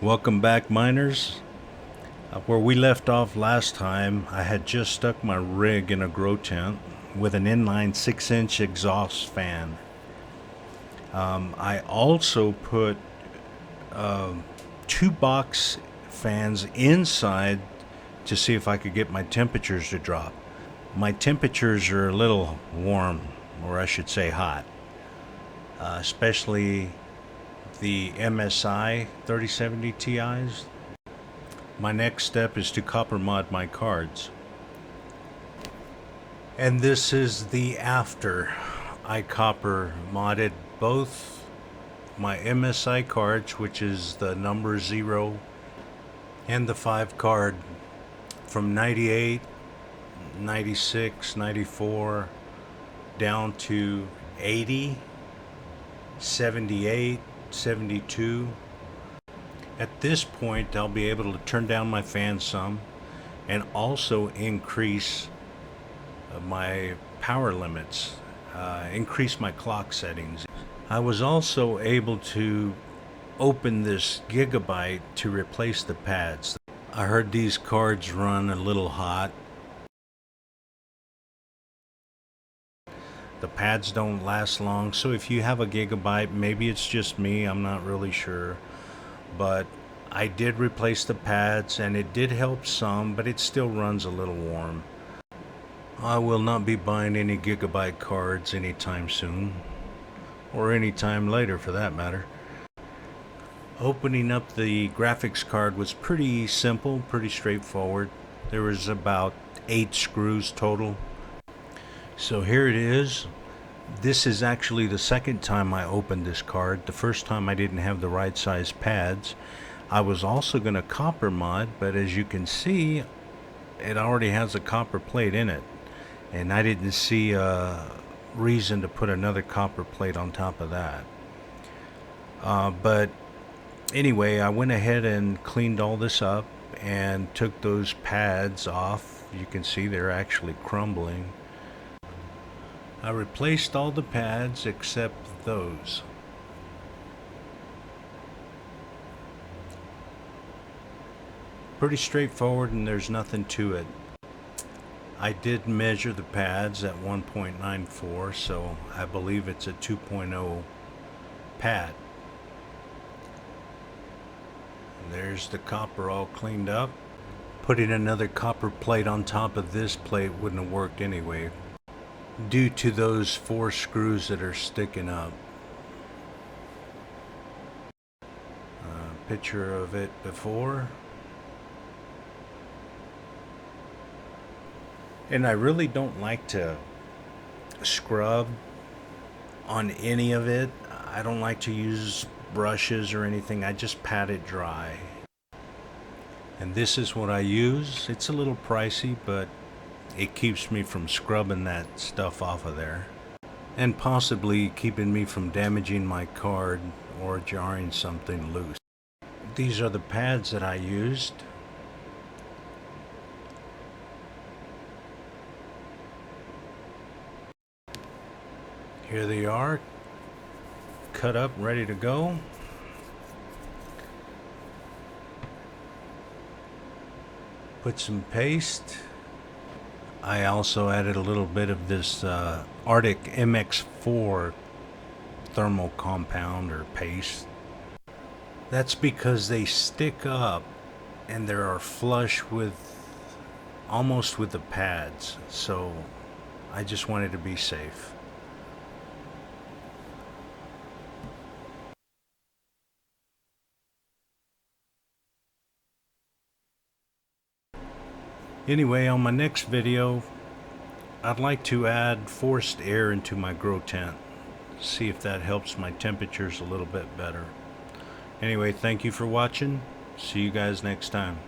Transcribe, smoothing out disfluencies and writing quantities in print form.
Welcome back, miners. Where we left off last time, I had just stuck my rig in a grow tent with an inline 6-inch exhaust fan. I also put two box fans inside to see if I could get my temperatures to drop. My temperatures are a little warm, or I should say hot, especially the MSI 3070 Ti's. My next step is to copper mod my cards. And this is the after I copper modded both my MSI cards, which is the number 0 and the 5 card, from 98, 96, 94 down to 80, 78, 72. At this point, I'll be able to turn down my fan some and also increase my power limits, increase my clock settings. I was also able to open this Gigabyte to replace the pads. I heard these cards run a little hot. The pads don't last long, so if you have a Gigabyte, maybe it's just me, I'm not really sure. But I did replace the pads and it did help some, but it still runs a little warm. I will not be buying any Gigabyte cards anytime soon, or anytime later for that matter. Opening up the graphics card was pretty simple, pretty straightforward. There was about 8 screws total. So here it is. This is actually the second time I opened this card. The first time I didn't have the right size pads. I was also going to copper mod, but as you can see, it already has a copper plate in it. And I didn't see a reason to put another copper plate on top of that. But anyway, I went ahead and cleaned all this up and took those pads off. You can see they're actually crumbling. I replaced all the pads except those. Pretty straightforward, and there's nothing to it. I did measure the pads at 1.94, so I believe it's a 2.0 pad. And there's the copper all cleaned up. Putting another copper plate on top of this plate wouldn't have worked anyway, due to those 4 screws that are sticking up. Picture of it before. And I really don't like to scrub on any of it. I don't like to use brushes or anything. I just pat it dry. And this is what I use. It's a little pricey, but it keeps me from scrubbing that stuff off of there, and possibly keeping me from damaging my card or jarring something loose. These are the pads that I used. Here they are, cut up, ready to go. Put some paste. I also added a little bit of this Arctic MX4 thermal compound or paste. That's because they stick up and they are flush with, almost with the pads, so I just wanted to be safe. Anyway, on my next video, I'd like to add forced air into my grow tent. See if that helps my temperatures a little bit better. Anyway, thank you for watching. See you guys next time.